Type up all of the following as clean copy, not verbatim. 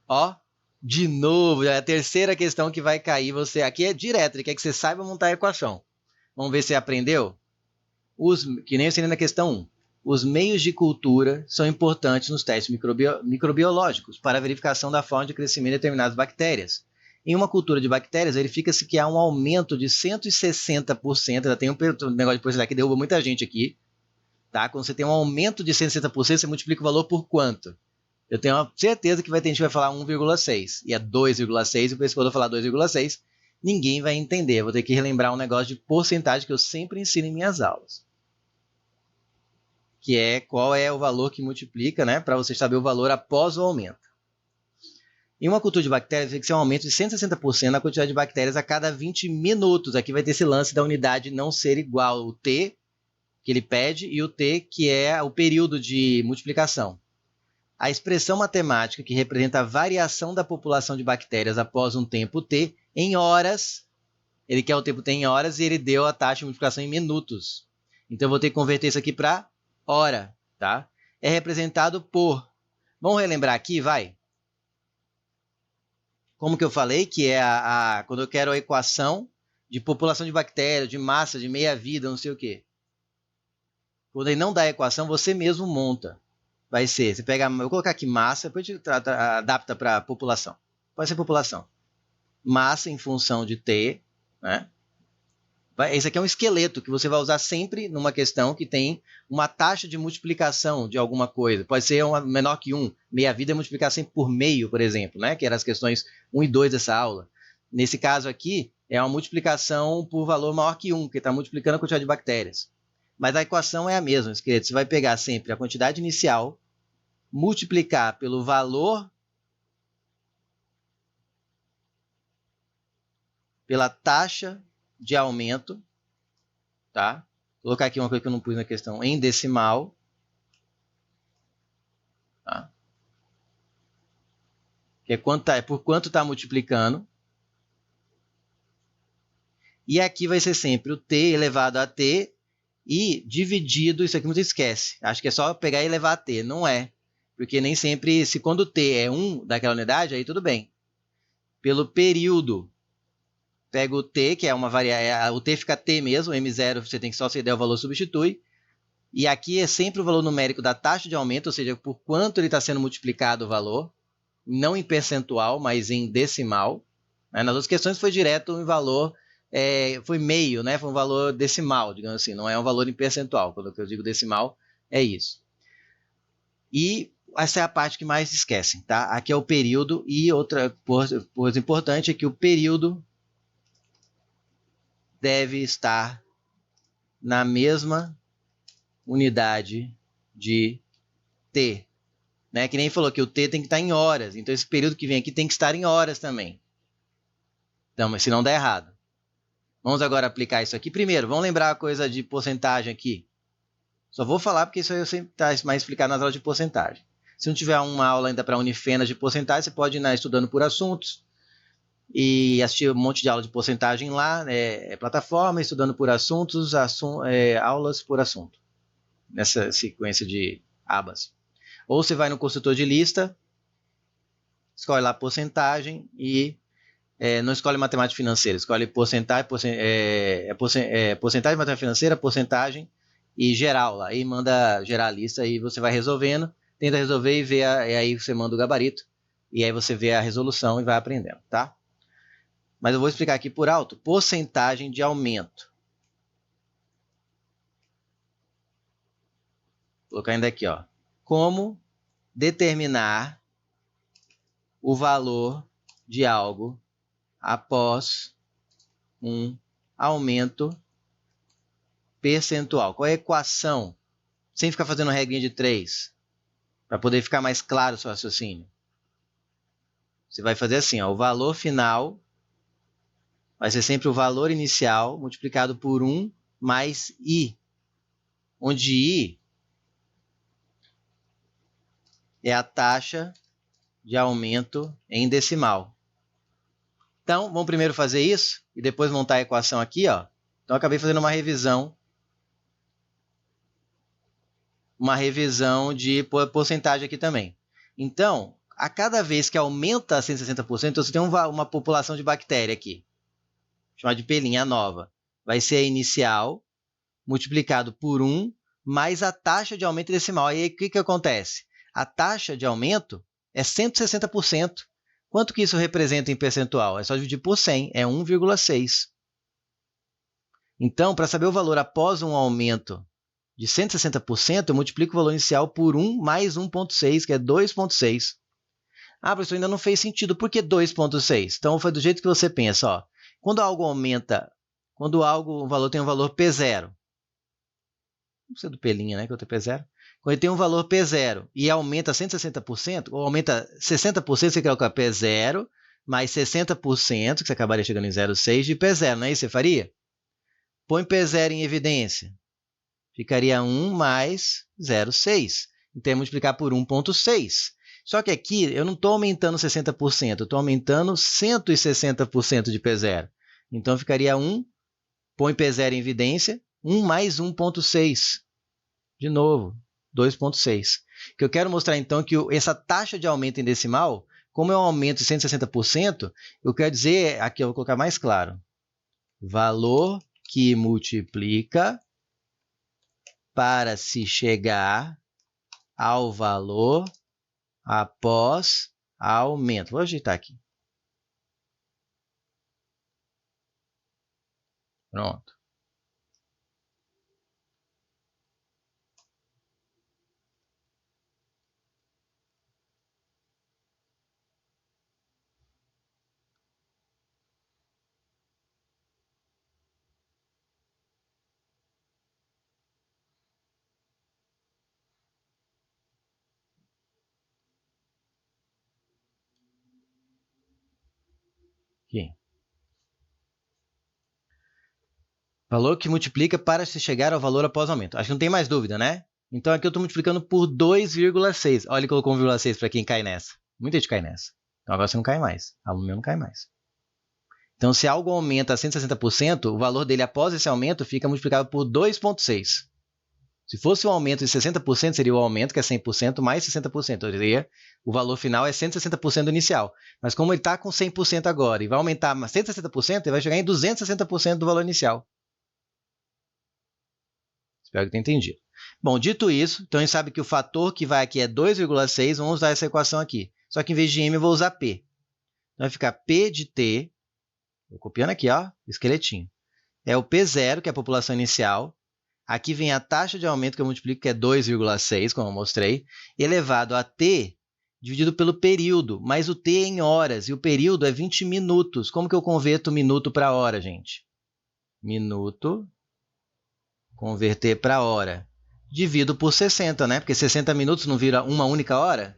Ó, de novo, é a terceira questão que vai cair. Você aqui é direto, ele quer que você saiba montar a equação. Vamos ver se você aprendeu? Que nem eu ensinei na questão 1. Os meios de cultura são importantes nos testes microbiológicos para a verificação da forma de crescimento de determinadas bactérias. Em uma cultura de bactérias, verifica-se que há um aumento de 160%. Já tem um negócio de porcentagem que derruba muita gente aqui. Tá? Quando você tem um aumento de 160%, você multiplica o valor por quanto? Eu tenho certeza que vai ter gente que vai falar 1,6 e é 2,6 e o pesquisador falar 2,6. Ninguém vai entender. Vou ter que relembrar um negócio de porcentagem que eu sempre ensino em minhas aulas, que é qual é o valor que multiplica, né, para você saber o valor após o aumento. Em uma cultura de bactérias, tem que ser um aumento de 160% na quantidade de bactérias a cada 20 minutos. Aqui vai ter esse lance da unidade não ser igual, o T que ele pede e o T que é o período de multiplicação. A expressão matemática que representa a variação da população de bactérias após um tempo T em horas, ele quer o tempo T em horas e ele deu a taxa de multiplicação em minutos. Então eu vou ter que converter isso aqui para hora, tá? É representado por... Vamos relembrar aqui, vai? Como que eu falei, que é quando eu quero a equação de população de bactérias, de massa, de meia-vida, não sei o quê. Quando ele não dá a equação, você mesmo monta. Vai ser, você pega, eu vou colocar aqui massa, depois a gente adapta para população. Pode ser população. Massa em função de T, né? Esse aqui é um esqueleto que você vai usar sempre numa questão que tem uma taxa de multiplicação de alguma coisa. Pode ser uma menor que 1. Meia-vida é multiplicar sempre por meio, por exemplo, né? Que eram as questões 1 e 2 dessa aula. Nesse caso aqui, é uma multiplicação por valor maior que 1, que está multiplicando a quantidade de bactérias. Mas a equação é a mesma, esqueleto. Você vai pegar sempre a quantidade inicial, multiplicar pelo valor, pela taxa de aumento, tá? Vou colocar aqui uma coisa que eu não pus na questão, em decimal, tá? Que é por quanto está multiplicando. E aqui vai ser sempre o t elevado a t e dividido, isso aqui não se esquece. Acho que é só pegar e elevar a t, não é. Porque nem sempre, se quando t é 1 daquela unidade, aí tudo bem. Pelo período, pega o t, que é uma variável, o t fica t mesmo, m0 você tem que só se der o valor, substitui. E aqui é sempre o valor numérico da taxa de aumento, ou seja, por quanto ele está sendo multiplicado o valor, não em percentual, mas em decimal. Nas outras questões foi direto em valor, foi meio, né? Foi um valor decimal, digamos assim, não é um valor em percentual. Quando eu digo decimal, é isso. E essa é a parte que mais esquecem, tá? Aqui é o período e outra coisa importante é que o período deve estar na mesma unidade de T, né? Que nem falou que o T tem que estar em horas, então esse período que vem aqui tem que estar em horas também. Então, mas se não der errado. Vamos agora aplicar isso aqui. Primeiro, vamos lembrar a coisa de porcentagem aqui. Só vou falar porque isso aí eu sempre está mais explicado nas aulas de porcentagem. Se não tiver uma aula ainda para Unifenas de porcentagem, você pode ir estudando por assuntos e assistir um monte de aula de porcentagem lá, plataforma, estudando por assuntos, aulas por assunto, nessa sequência de abas. Ou você vai no construtor de lista, escolhe lá porcentagem e não escolhe matemática financeira, escolhe porcentagem, porcentagem, matemática financeira, porcentagem e geral lá. E manda gerar a lista e você vai resolvendo, tenta resolver e vê e aí você manda o gabarito e aí você vê a resolução e vai aprendendo, tá? Mas eu vou explicar aqui por alto, porcentagem de aumento. Vou colocar ainda aqui, ó. Como determinar o valor de algo após um aumento percentual. Qual é a equação? Sem ficar fazendo regrinha de 3, para poder ficar mais claro o seu raciocínio. Você vai fazer assim, ó, o valor final vai ser sempre o valor inicial multiplicado por 1 mais I, onde I é a taxa de aumento em decimal. Então, vamos primeiro fazer isso e depois montar a equação aqui, ó. Então, eu acabei fazendo uma revisão de porcentagem aqui também. Então, a cada vez que aumenta 160%, então você tem uma população de bactéria aqui, chamada de P' nova. Vai ser a inicial multiplicado por 1 mais a taxa de aumento decimal. Aí o que acontece? A taxa de aumento é 160%. Quanto que isso representa em percentual? É só dividir por 100, é 1,6. Então, para saber o valor após um aumento de 160%, eu multiplico o valor inicial por 1 mais 1,6, que é 2,6. Ah, professor, ainda não fez sentido. Por que 2,6? Então, foi do jeito que você pensa. Ó. Quando algo aumenta, o valor tem um valor P0. Não precisa do P', né, que eu tenho P0. Quando ele tem um valor P0 e aumenta 160%, ou aumenta 60%, você coloca P0 mais 60%, que você acabaria chegando em 0,6 de P0, não é isso que você faria? Põe P0 em evidência. Ficaria 1 mais 0,6. Então, é multiplicar por 1,6. Só que aqui eu não estou aumentando 60%, eu estou aumentando 160% de P0. Então, ficaria 1, põe P0 em evidência, 1 mais 1,6. De novo, 2,6. O que eu quero mostrar, então, é que essa taxa de aumento em decimal, como é um aumento de 160%, eu quero dizer, aqui eu vou colocar mais claro, valor que multiplica para se chegar ao valor após aumento. Vou ajeitar aqui. Pronto. Aqui. Valor que multiplica para se chegar ao valor após aumento. Acho que não tem mais dúvida, né? Então, aqui eu estou multiplicando por 2,6. Olha, ele colocou 1,6 para quem cai nessa. Muita gente cai nessa. Então, agora você não cai mais. Aluno meu não cai mais. Então, se algo aumenta 160%, o valor dele após esse aumento fica multiplicado por 2,6. Se fosse um aumento de 60%, seria o aumento, que é 100%, mais 60%. Ou seja, o valor final é 160% do inicial. Mas como ele está com 100% agora e vai aumentar 160%, ele vai chegar em 260% do valor inicial. Espero que tenha entendido. Bom, dito isso, então a gente sabe que o fator que vai aqui é 2,6. Vamos usar essa equação aqui. Só que em vez de m, eu vou usar p. Então vai ficar p de t. Vou copiando aqui, ó, o esqueletinho. É o P0, que é a população inicial. Aqui vem a taxa de aumento que eu multiplico, que é 2,6, como eu mostrei, elevado a t dividido pelo período, mas o t é em horas, e o período é 20 minutos. Como que eu converto minuto para hora, gente? Minuto, converter para hora. Divido por 60, né? Porque 60 minutos não vira uma única hora?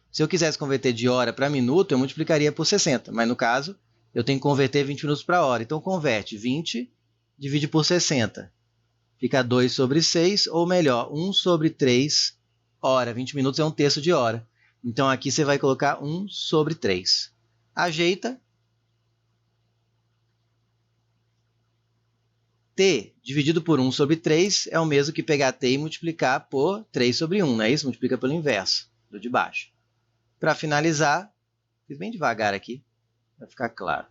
Se eu quisesse converter de hora para minuto, eu multiplicaria por 60, mas no caso, eu tenho que converter 20 minutos para hora. Então, converte 20, divide por 60. Fica 2 sobre 6, ou melhor, 1 sobre 3 hora. 20 minutos é 1/3 de hora. Então, aqui você vai colocar 1 sobre 3. Ajeita. T dividido por 1 sobre 3 é o mesmo que pegar T e multiplicar por 3 sobre 1, não é isso? Multiplica pelo inverso, do de baixo. Para finalizar, fiz bem devagar aqui, para ficar claro.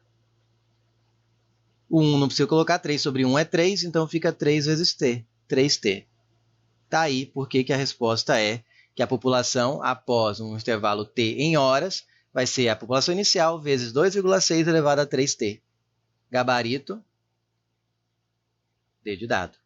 O 1 não precisa colocar, 3 sobre 1 é 3, então fica 3 vezes T, 3T. Está aí porque que a resposta é que a população, após um intervalo T em horas, vai ser a população inicial vezes 2,6 elevado a 3T. Gabarito, D de dado.